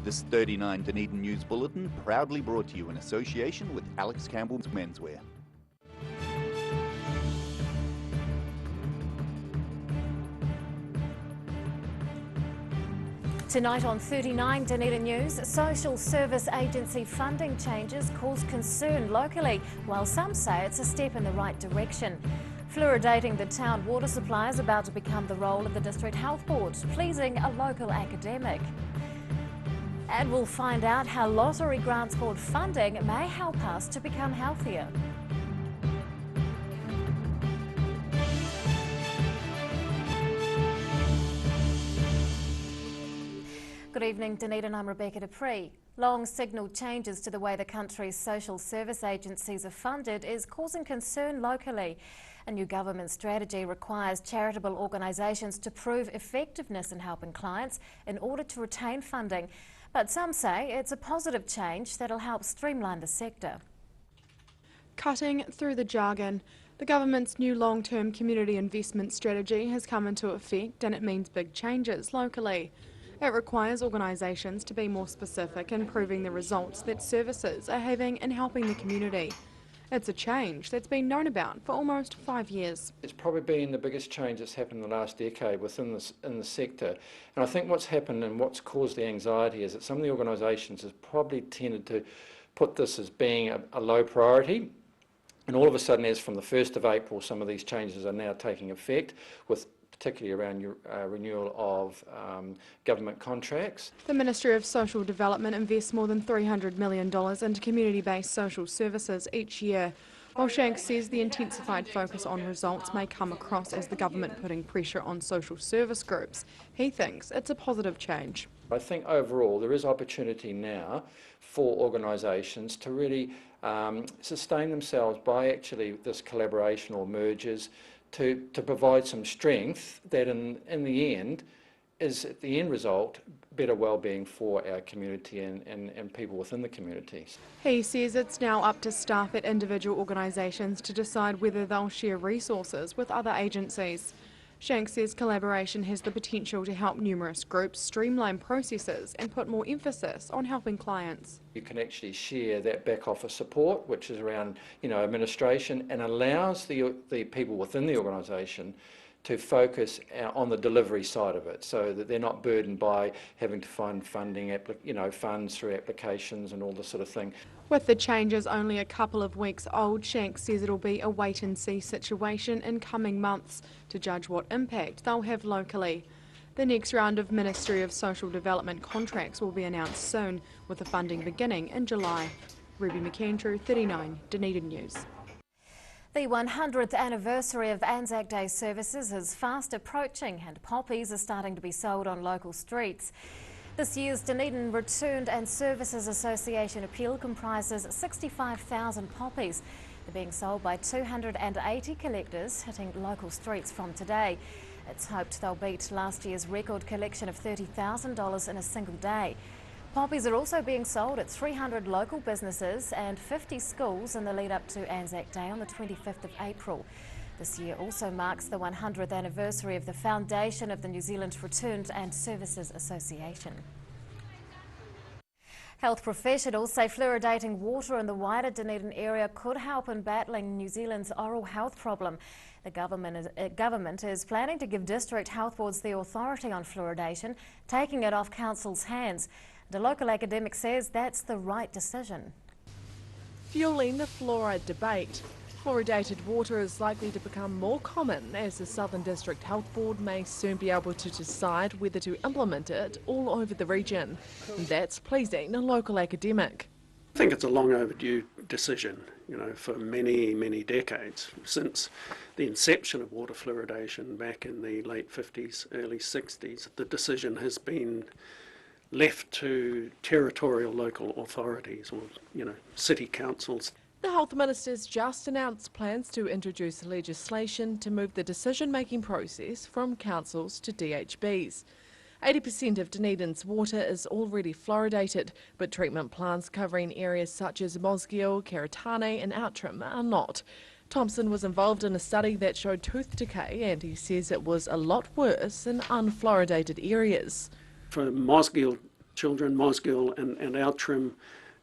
This 39 Dunedin News Bulletin proudly brought to you in association with Alex Campbell's Menswear. Tonight on 39 Dunedin News, social service agency funding changes cause concern locally, while some say it's a step in the right direction. Fluoridating the town water supply is about to become the role of the District Health Board, pleasing a local academic. And we'll find out how Lottery Grants Board funding may help us to become healthier. Good evening, Dunedin. I'm Rebecca Dupree. Long signalled changes to the way the country's social service agencies are funded is causing concern locally. A new government strategy requires charitable organisations to prove effectiveness in helping clients in order to retain funding. But some say it's a positive change that'll help streamline the sector. Cutting through the jargon, the government's new long-term community investment strategy has come into effect, and it means big changes locally. It requires organisations to be more specific in proving the results that services are having in helping the community. It's a change that's been known about for almost 5 years. It's probably been the biggest change that's happened in the last decade in the sector. And I think what's happened and what's caused the anxiety is that some of the organisations have probably tended to put this as being a low priority. And all of a sudden, as from the 1st of April, some of these changes are now taking effect, with particularly around renewal of government contracts. The Ministry of Social Development invests more than $300 million into community-based social services each year. While Shanks says the intensified focus on results may come across as the government putting pressure on social service groups, he thinks it's a positive change. I think overall there is opportunity now for organisations to really sustain themselves by actually this collaboration or mergers, to provide some strength that in the end is, at the end result, better well-being for our community and people within the communities. He says it's now up to staff at individual organisations to decide whether they'll share resources with other agencies. Shanks says collaboration has the potential to help numerous groups streamline processes and put more emphasis on helping clients. You can actually share that back office support, which is around administration, and allows the people within the organisation to focus on the delivery side of it, so that they're not burdened by having to find funding, funds through applications and all this sort of thing. With the changes only a couple of weeks old, Shanks says it'll be a wait-and-see situation in coming months to judge what impact they'll have locally. The next round of Ministry of Social Development contracts will be announced soon, with the funding beginning in July. Ruby McAndrew, 39 Dunedin News. The 100th anniversary of Anzac Day services is fast approaching, and poppies are starting to be sold on local streets. This year's Dunedin Returned and Services Association appeal comprises 65,000 poppies. They're being sold by 280 collectors, hitting local streets from today. It's hoped they'll beat last year's record collection of $30,000 in a single day. Poppies are also being sold at 300 local businesses and 50 schools in the lead up to Anzac Day on the 25th of April. This year also marks the 100th anniversary of the foundation of the New Zealand Returned and Services Association. Health professionals say fluoridating water in the wider Dunedin area could help in battling New Zealand's oral health problem. The government is planning to give district health boards the authority on fluoridation, taking it off council's hands. The local academic says that's the right decision. Fueling the fluoride debate. Fluoridated water is likely to become more common, as the Southern District Health Board may soon be able to decide whether to implement it all over the region. And that's pleasing a local academic. I think it's a long overdue decision, for many, many decades. Since the inception of water fluoridation back in the late 50s, early 60s, the decision has been left to territorial local authorities or, city councils. The Health Minister's just announced plans to introduce legislation to move the decision-making process from councils to DHBs. 80% of Dunedin's water is already fluoridated, but treatment plants covering areas such as Mosgiel, Karitane and Outram are not. Thompson was involved in a study that showed tooth decay, and he says it was a lot worse in unfluoridated areas. For Mosgiel children, Mosgiel and our trim,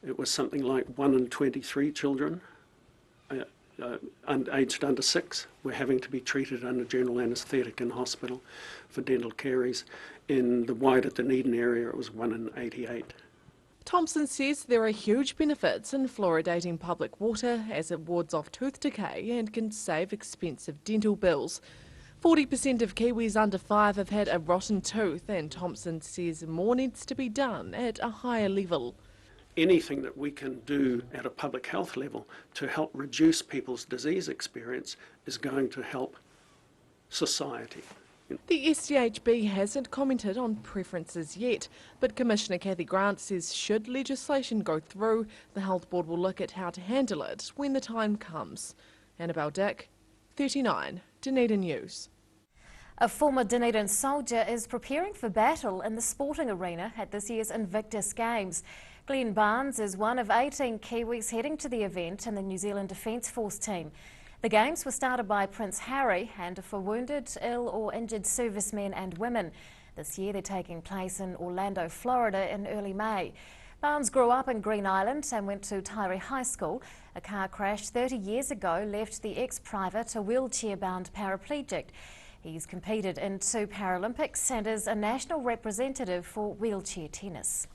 it was something like 1 in 23 children aged under 6 were having to be treated under general anaesthetic in hospital for dental caries. In the wider Dunedin area, it was 1 in 88. Thompson says there are huge benefits in fluoridating public water as it wards off tooth decay and can save expensive dental bills. 40% of Kiwis under 5 have had a rotten tooth, and Thompson says more needs to be done at a higher level. Anything that we can do at a public health level to help reduce people's disease experience is going to help society. The SDHB hasn't commented on preferences yet, but Commissioner Cathy Grant says should legislation go through, the Health Board will look at how to handle it when the time comes. Annabelle Dick, 39, Dunedin News. A former Dunedin soldier is preparing for battle in the sporting arena at this year's Invictus Games. Glenn Barnes is one of 18 Kiwis heading to the event in the New Zealand Defence Force team. The Games were started by Prince Harry and are for wounded, ill or injured servicemen and women. This year they're taking place in Orlando, Florida in early May. Barnes grew up in Green Island and went to Taieri High School. A car crash 30 years ago left the ex-private a wheelchair-bound paraplegic. He's competed in 2 Paralympics and is a national representative for wheelchair tennis.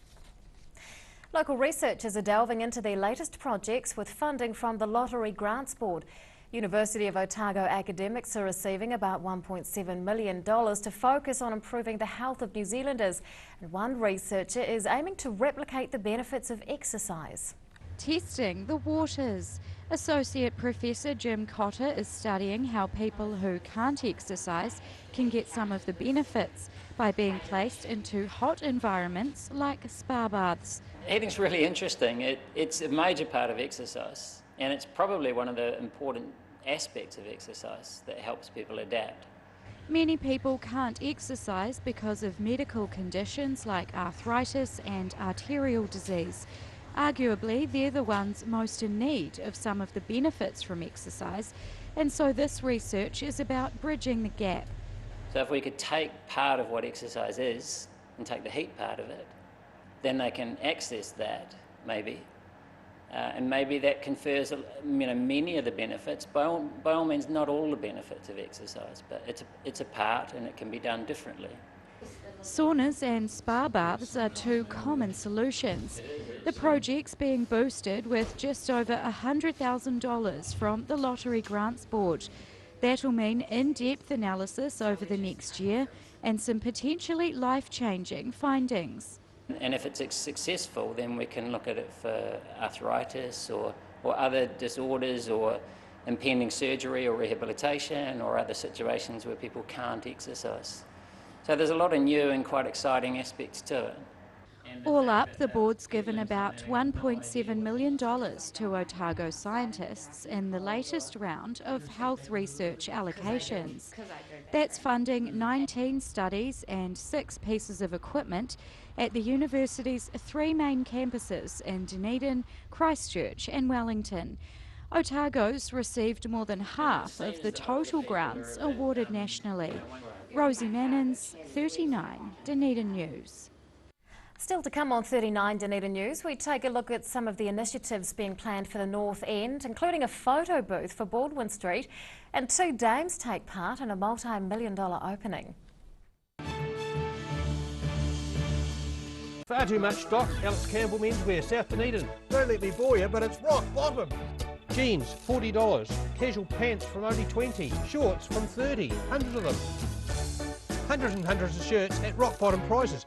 Local researchers are delving into their latest projects with funding from the Lottery Grants Board. University of Otago academics are receiving about $1.7 million to focus on improving the health of New Zealanders. And one researcher is aiming to replicate the benefits of exercise. Testing the waters. Associate Professor Jim Cotter is studying how people who can't exercise can get some of the benefits by being placed into hot environments like spa baths. Eating's really interesting. It's a major part of exercise, and it's probably one of the important aspects of exercise that helps people adapt. Many people can't exercise because of medical conditions like arthritis and arterial disease. Arguably, they're the ones most in need of some of the benefits from exercise, and so this research is about bridging the gap. So if we could take part of what exercise is and take the heat part of it, then they can access that, maybe. And maybe that confers many of the benefits. By all means, not all the benefits of exercise, but it's a part and it can be done differently. Saunas and spa baths are 2 common solutions. The project's being boosted with just over $100,000 from the Lottery Grants Board. That'll mean in-depth analysis over the next year and some potentially life-changing findings. And if it's successful, then we can look at it for arthritis or other disorders or impending surgery or rehabilitation or other situations where people can't exercise. So there's a lot of new and quite exciting aspects to it. All up, the board's given about $1.7 million to Otago scientists in the latest round of health research allocations. That's funding 19 studies and 6 pieces of equipment at the university's 3 main campuses in Dunedin, Christchurch and Wellington. Otago's received more than half of the total grants awarded nationally. Rosie Mannins, 39, Dunedin News. Still to come on 39 Dunedin News, we take a look at some of the initiatives being planned for the North End, including a photo booth for Baldwin Street, and 2 dames take part in a multi-million-dollar opening. Far too much stock. Alex Campbell Menswear, South Dunedin. Don't let me bore you, but it's rock bottom. Jeans, $40. Casual pants from only $20. Shorts from $30. Hundreds of them. Hundreds and hundreds of shirts at rock bottom prices.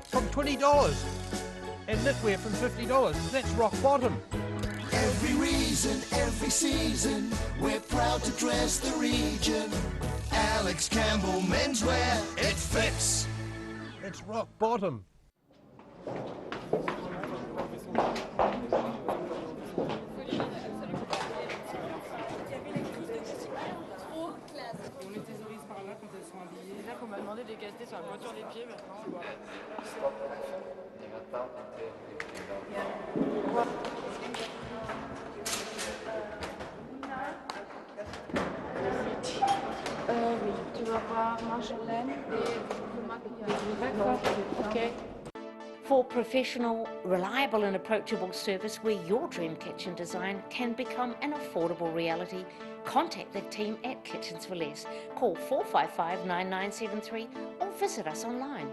From $20. And knitwear from $50. That's rock bottom. Every reason, every season, we're proud to dress the region. Alex Campbell Menswear, it fits. It's rock bottom. Oui, tu vas voir Marjolaine et le maquillage. D'accord, ok. For professional, reliable and approachable service where your dream kitchen design can become an affordable reality, contact the team at Kitchens for Less. Call 455 9973 or visit us online.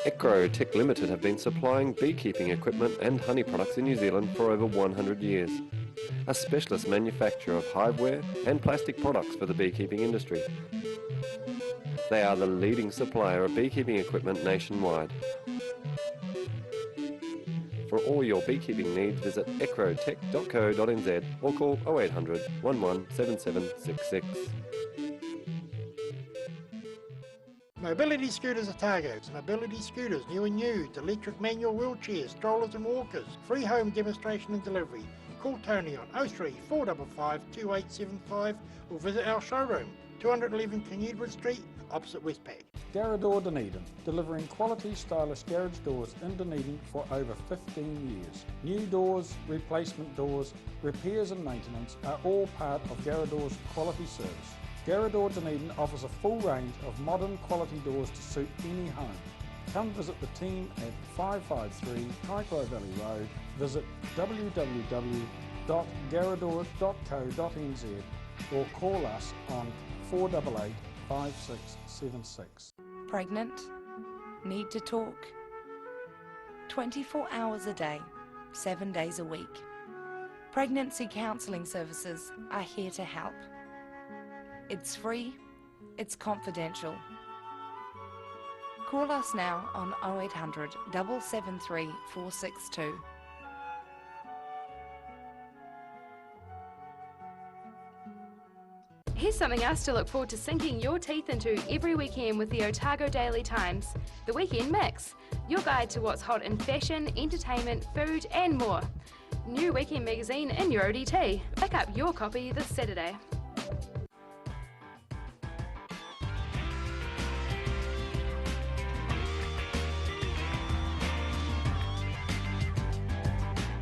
Tech Limited have been supplying beekeeping equipment and honey products in New Zealand for over 100 years. A specialist manufacturer of hiveware and plastic products for the beekeeping industry. They are the leading supplier of beekeeping equipment nationwide. For all your beekeeping needs, visit ecrotech.co.nz or call 0800 11 7766. Mobility Scooters Otago's. Mobility Scooters, new and used, electric manual wheelchairs, strollers and walkers. Free home demonstration and delivery. Call Tony on 03 455 2875 or visit our showroom, 211 King Edward Street, opposite Westpac. Garrador Dunedin, delivering quality stylish garage doors in Dunedin for over 15 years. New doors, replacement doors, repairs and maintenance are all part of Garrador's quality service. Garrador Dunedin offers a full range of modern quality doors to suit any home. Come visit the team at 553 Kaikoai Valley Road. Visit www.garrador.co.nz or call us on 488 5676. Pregnant? Need to talk? 24 hours a day, 7 days a week. Pregnancy counselling services are here to help. It's free, it's confidential. Call us now on 0800 773 462. Here's something else to look forward to sinking your teeth into every weekend with the Otago Daily Times, the Weekend Mix, your guide to what's hot in fashion, entertainment, food and more. New weekend magazine in your ODT. Pick up your copy this Saturday.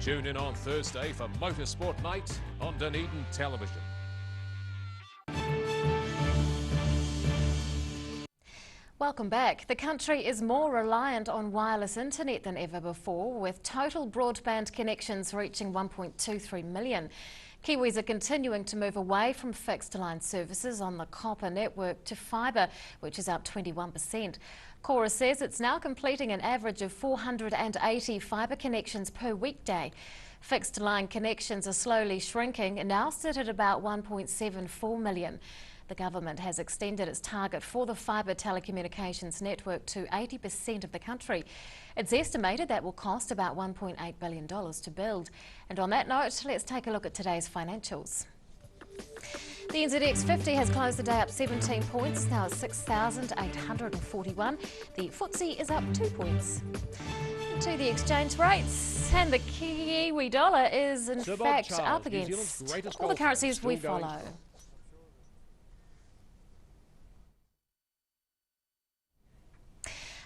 Tune in on Thursday for Motorsport Night on Dunedin Television. Welcome back. The country is more reliant on wireless internet than ever before, with total broadband connections reaching 1.23 million. Kiwis are continuing to move away from fixed line services on the copper network to fibre, which is up 21%. Chorus says it's now completing an average of 480 fibre connections per weekday. Fixed line connections are slowly shrinking and now sit at about 1.74 million. The government has extended its target for the fibre telecommunications network to 80% of the country. It's estimated that will cost about $1.8 billion to build. And on that note, let's take a look at today's financials. The NZX 50 has closed the day up 17 points, now at 6,841. The FTSE is up 2 points. To the exchange rates, and the Kiwi dollar is in fact up against all the currencies we follow.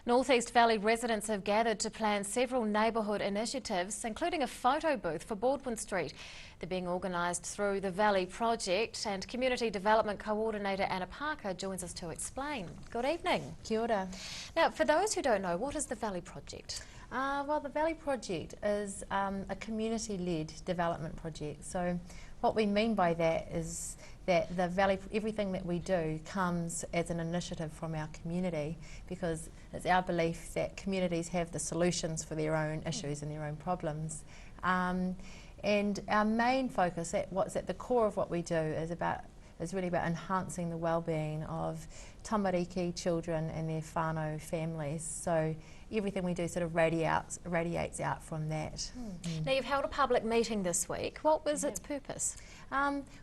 North East Valley residents have gathered to plan several neighbourhood initiatives, including a photo booth for Baldwin Street. They're being organised through the Valley Project, and Community Development Coordinator Anna Parker joins us to explain. Good evening. Kia ora. Now, for those who don't know, what is the Valley Project? Well, the Valley Project is a community-led development project. So what we mean by that is that the Valley, everything that we do comes as an initiative from our community, because it's our belief that communities have the solutions for their own issues and their own problems. And our main focus, what's at the core of what we do, is really about enhancing the well-being of tamariki children and their whānau families. So everything we do sort of radiates out from that. Now, you've held a public meeting this week. What was its purpose?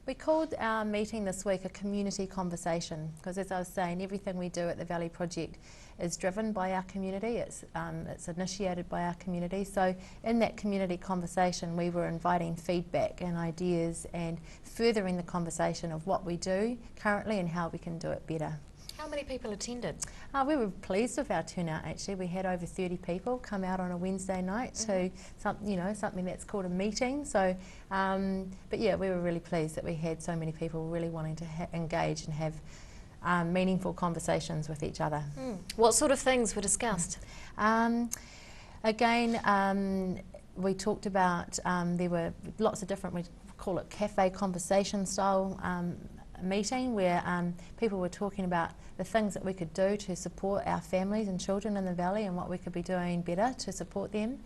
We called our meeting this week a community conversation, because as I was saying, everything we do at the Valley Project is driven by our community. It's initiated by our community. So in that community conversation, we were inviting feedback and ideas and furthering the conversation of what we do currently and how we can do it better. How many people attended? We were pleased with our turnout. Actually, we had over 30 people come out on a Wednesday night to something that's called a meeting. So, but yeah, we were really pleased that we had so many people really wanting to engage and have meaningful conversations with each other. What sort of things were discussed? Again, we talked about, there were lots of different, we call it cafe conversation style meeting, where people were talking about the things that we could do to support our families and children in the valley and what we could be doing better to support them.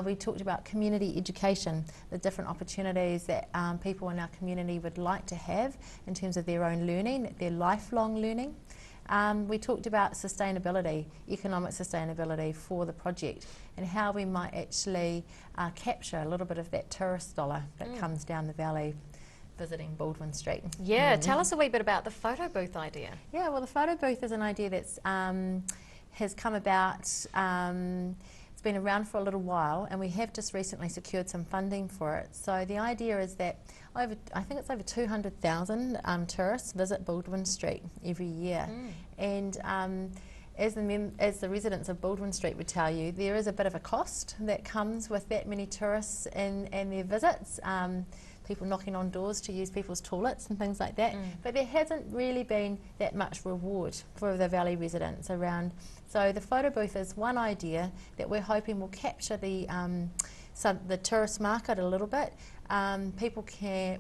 We talked about community education, the different opportunities that people in our community would like to have in terms of their own learning, their lifelong learning. We talked about sustainability, economic sustainability for the project, and how we might actually capture a little bit of that tourist dollar that comes down the valley visiting Baldwin Street. Yeah, tell us a wee bit about the photo booth idea. Yeah, well, the photo booth is an idea that's has come about. It's been around for a little while, and we have just recently secured some funding for it. So the idea is that I think it's over 200,000 tourists visit Baldwin Street every year, and as the residents of Baldwin Street would tell you, there is a bit of a cost that comes with that many tourists and their visits. People knocking on doors to use people's toilets and things like that. But there hasn't really been that much reward for the valley residents around. So the photo booth is one idea that we're hoping will capture the tourist market a little bit. People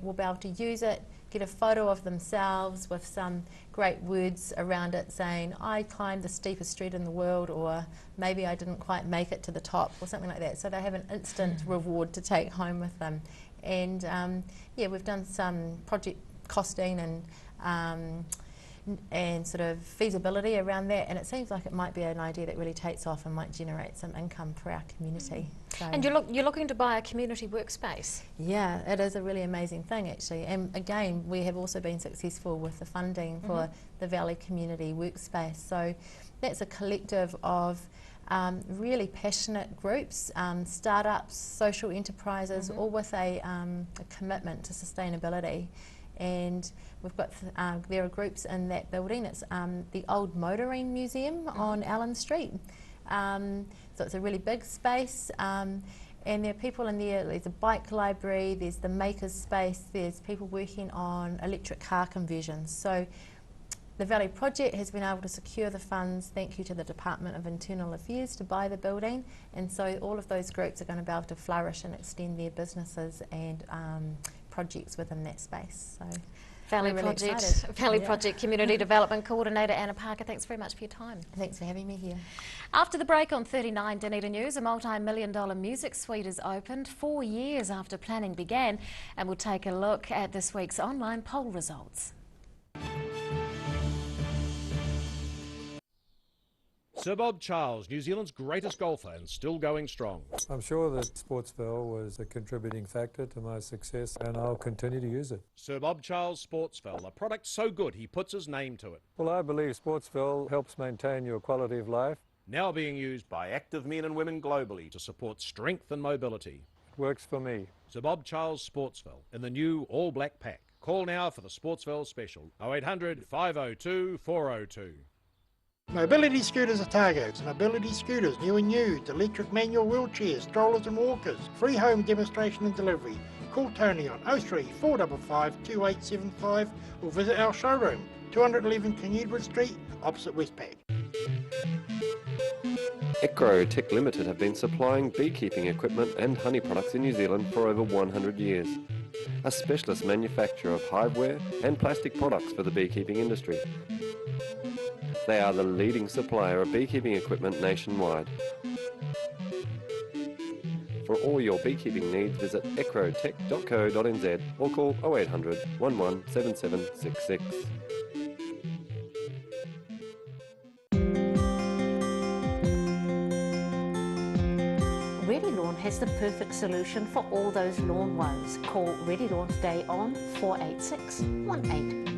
will be able to use it, get a photo of themselves with some great words around it saying, I climbed the steepest street in the world, or maybe I didn't quite make it to the top, or something like that. So they have an instant reward to take home with them. And yeah, we've done some project costing and sort of feasibility around that, and it seems like it might be an idea that really takes off and might generate some income for our community. So And you're looking to buy a community workspace? yeah, it is a really amazing thing actually, and again we have also been successful with the funding for the Valley Community Workspace. So that's a collective of really passionate groups, startups, social enterprises, all with a commitment to sustainability. And we've got, there are groups in that building. It's the old motoring museum on Allen Street. So it's a really big space, and there are people in there. There's a bike library, there's the makers space, there's people working on electric car conversions. So the Valley Project has been able to secure the funds, thank you to the Department of Internal Affairs, to buy the building, and so all of those groups are going to be able to flourish and extend their businesses and projects within that space. So Valley Project Community Development Coordinator Anna Parker, thanks very much for your time. Thanks for having me here. After the break on 39 Dunedin News, a multi-million-dollar music suite is opened 4 years after planning began, and we'll take a look at this week's online poll results. Sir Bob Charles, New Zealand's greatest golfer and still going strong. I'm sure that Sportsville was a contributing factor to my success, and I'll continue to use it. Sir Bob Charles Sportsville, a product so good he puts his name to it. Well, I believe Sportsville helps maintain your quality of life. Now being used by active men and women globally to support strength and mobility. It works for me. Sir Bob Charles Sportsville in the new all-black pack. Call now for the Sportsville special, 0800 502 402. Mobility Scooters Otago. Mobility Scooters, new and used, electric manual wheelchairs, strollers and walkers. Free home demonstration and delivery. Call Tony on 03 455 2875 or visit our showroom, 211 Kingeedwood Street, opposite Westpac. Ecrotech Limited have been supplying beekeeping equipment and honey products in New Zealand for over 100 years. A specialist manufacturer of hiveware and plastic products for the beekeeping industry. They are the leading supplier of beekeeping equipment nationwide. For all your beekeeping needs, visit ecrotech.co.nz or call 0800 117766. Ready Lawn has the perfect solution for all those lawn woes. Call Ready Lawn today on 486 1819.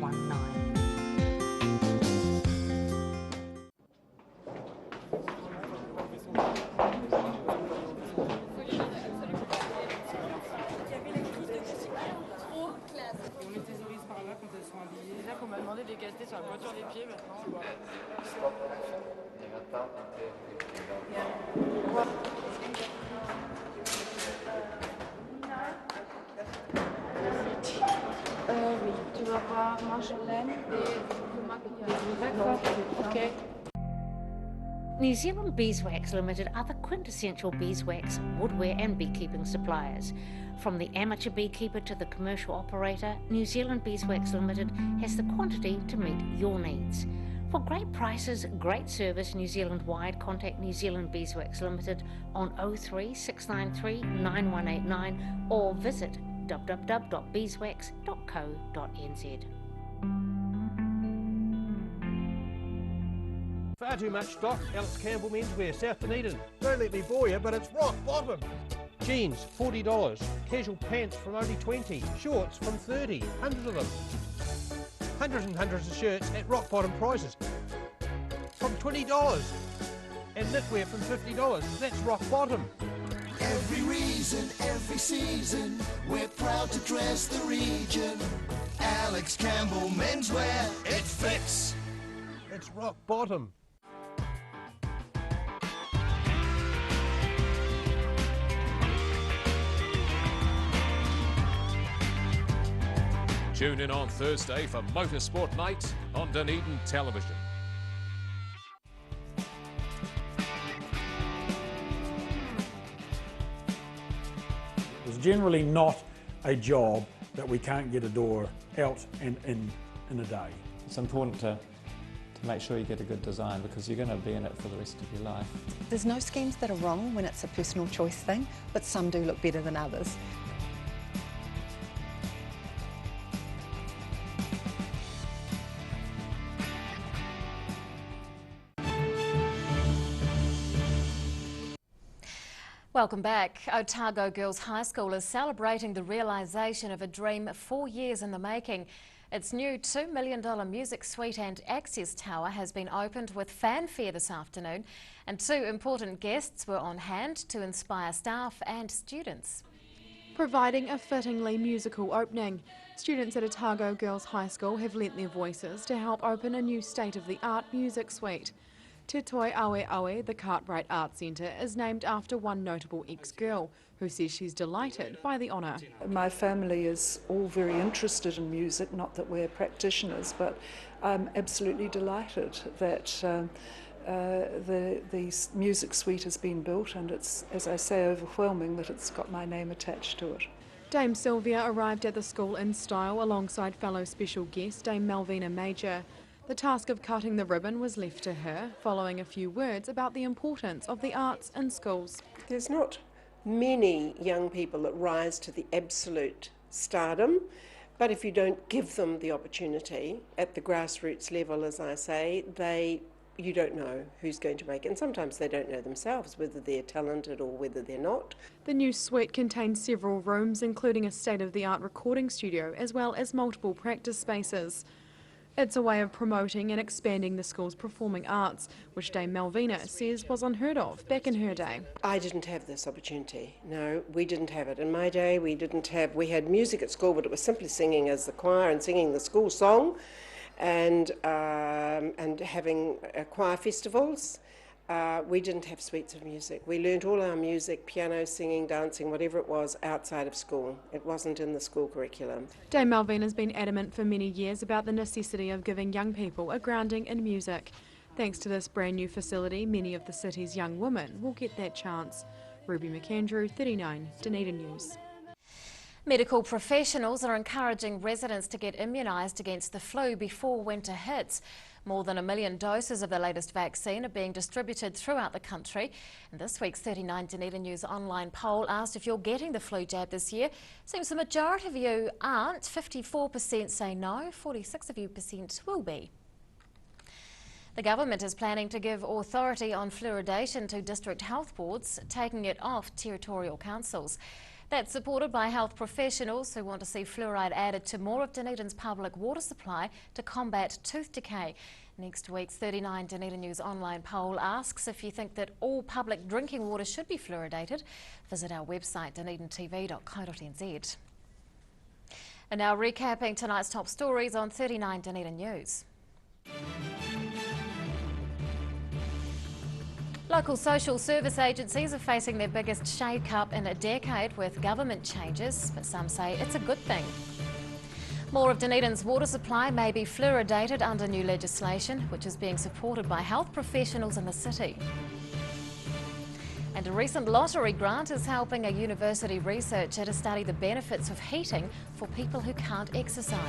Oui, tu vas voir Marjolaine. you. New Zealand Beeswax Limited are the quintessential beeswax, woodware and beekeeping suppliers. From the amateur beekeeper to the commercial operator, New Zealand Beeswax Limited has the quantity to meet your needs. For great prices, great service New Zealand-wide, contact New Zealand Beeswax Limited on 03 693 9189 or visit www.beeswax.co.nz. Far too much stock. Alex Campbell Menswear, South Dunedin. Don't let me bore you, but it's rock bottom. Jeans, $40. Casual pants from only 20. Shorts from 30. Hundreds of them. Hundreds and hundreds of shirts at rock bottom prices. From $20. And knitwear from $50. That's rock bottom. Every reason, every season, we're proud to dress the region. Alex Campbell Menswear, it fits. It's rock bottom. Tune in on Thursday for Motorsport Night on Dunedin Television. It's generally not a job that we can't get a door out and in a day. It's important to make sure you get a good design because you're going to be in it for the rest of your life. There's no schemes that are wrong when it's a personal choice thing, but some do look better than others. Welcome back. Otago Girls High School is celebrating the realisation of a dream 4 years in the making. Its new $2 million music suite and access tower has been opened with fanfare this afternoon, and 2 important guests were on hand to inspire staff and students. Providing a fittingly musical opening, students at Otago Girls High School have lent their voices to help open a new state-of-the-art music suite. Te Toi Awe Awe, the Cartwright Arts Centre, is named after one notable ex-girl who says she's delighted by the honour. My family is all very interested in music, not that we're practitioners, but I'm absolutely delighted that the music suite has been built, and it's, as I say, overwhelming that it's got my name attached to it. Dame Sylvia arrived at the school in style alongside fellow special guest Dame Malvina Major. The task of cutting the ribbon was left to her, following a few words about the importance of the arts in schools. There's not many young people that rise to the absolute stardom, but if you don't give them the opportunity at the grassroots level, as I say, you don't know who's going to make it, and sometimes they don't know themselves whether they're talented or whether they're not. The new suite contains several rooms, including a state-of-the-art recording studio, as well as multiple practice spaces. It's a way of promoting and expanding the school's performing arts, which Dame Malvina says was unheard of back in her day. I didn't have this opportunity. No, we didn't have it. In my day, we had music at school, but it was simply singing as the choir and singing the school song and having choir festivals. We didn't have suites of music. We learnt all our music, piano, singing, dancing, whatever it was, outside of school. It wasn't in the school curriculum. Dame Malvina has been adamant for many years about the necessity of giving young people a grounding in music. Thanks to this brand new facility, many of the city's young women will get that chance. Ruby McAndrew, 39, Dunedin News. Medical professionals are encouraging residents to get immunised against the flu before winter hits. More than 1 million doses of the latest vaccine are being distributed throughout the country. And this week's 39 Dunedin News online poll asked if you're getting the flu jab this year. Seems the majority of you aren't. 54% say no, 46% of you will be. The government is planning to give authority on fluoridation to district health boards, taking it off territorial councils. That's supported by health professionals who want to see fluoride added to more of Dunedin's public water supply to combat tooth decay. Next week's 39 Dunedin News online poll asks if you think that all public drinking water should be fluoridated. Visit our website dunedintv.co.nz. And now recapping tonight's top stories on 39 Dunedin News. Local social service agencies are facing their biggest shake-up in a decade with government changes, but some say it's a good thing. More of Dunedin's water supply may be fluoridated under new legislation, which is being supported by health professionals in the city. And a recent lottery grant is helping a university researcher to study the benefits of heating for people who can't exercise.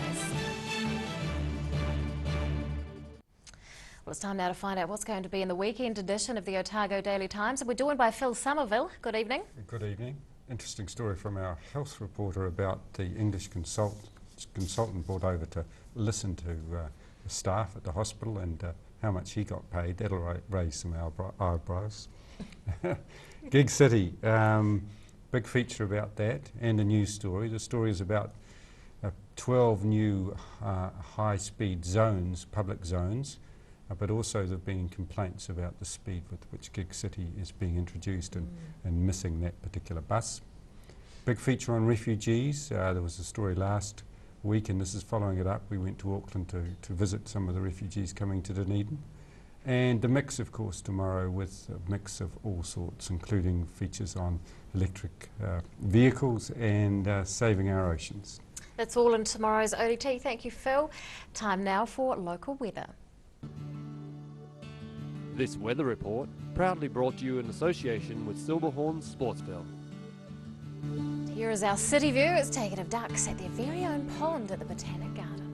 Well, it's time now to find out what's going to be in the weekend edition of the Otago Daily Times. And we're joined by Phil Somerville. Good evening. Good evening. Interesting story from our health reporter about the English consultant brought over to listen to the staff at the hospital and how much he got paid. That'll raise some eyebrows. Gig City, big feature about that, and a news story. The story is about 12 new high-speed zones, public zones, but also there have been complaints about the speed with which Gig City is being introduced and missing that particular bus. Big feature on refugees. There was a story last week, and this is following it up. We went to Auckland to visit some of the refugees coming to Dunedin. And the mix, of course, tomorrow with a mix of all sorts, including features on electric vehicles and saving our oceans. That's all in tomorrow's ODT. Thank you, Phil. Time now for local weather. This weather report proudly brought to you in association with Silverhorn Sportsville. Here is our city view. It's taken of ducks at their very own pond at the Botanic Garden.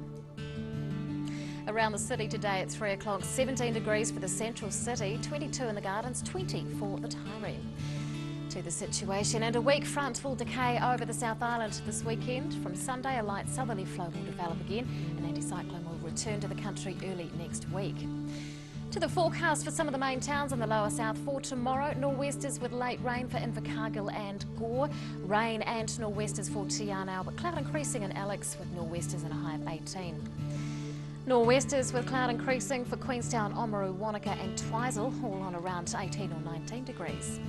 Around the city today at 3 o'clock, 17 degrees for the central city, 22 in the gardens, 20 for the Tyree. To the situation, and a weak front will decay over the South Island this weekend. From Sunday, a light southerly flow will develop again. An anticyclone will return to the country early next week. To the forecast for some of the main towns in the lower south for tomorrow, nor'westers with late rain for Invercargill and Gore, rain and nor'westers for Te Anau, but cloud increasing in Alex with nor'westers and a high of 18. Nor'westers with cloud increasing for Queenstown, Oamaru, Wanaka and Twizel, all on around 18 or 19 degrees.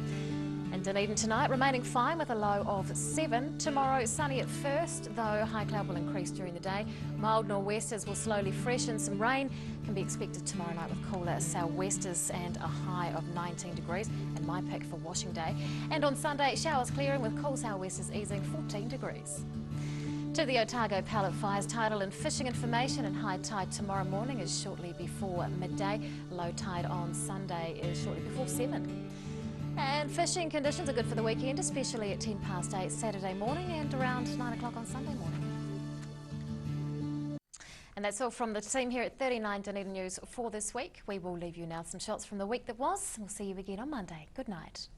In Dunedin tonight, remaining fine with a low of 7. Tomorrow, sunny at first, though high cloud will increase during the day. Mild nor'westers will slowly freshen. Some rain can be expected tomorrow night with cooler sou'westers and a high of 19 degrees, and my pick for washing day. And on Sunday, showers clearing with cool sou'westers easing 14 degrees. To the Otago pallet fires, tidal and fishing information, and high tide tomorrow morning is shortly before midday. Low tide on Sunday is shortly before 7. And fishing conditions are good for the weekend, especially at 10 past 8 Saturday morning and around 9 o'clock on Sunday morning. And that's all from the team here at 39 Dunedin News for this week. We will leave you now some shots from the week that was. We'll see you again on Monday. Good night.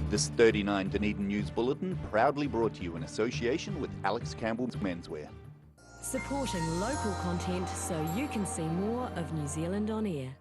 This 39 Dunedin News Bulletin proudly brought to you in association with Alex Campbell's Menswear. Supporting local content so you can see more of New Zealand on air.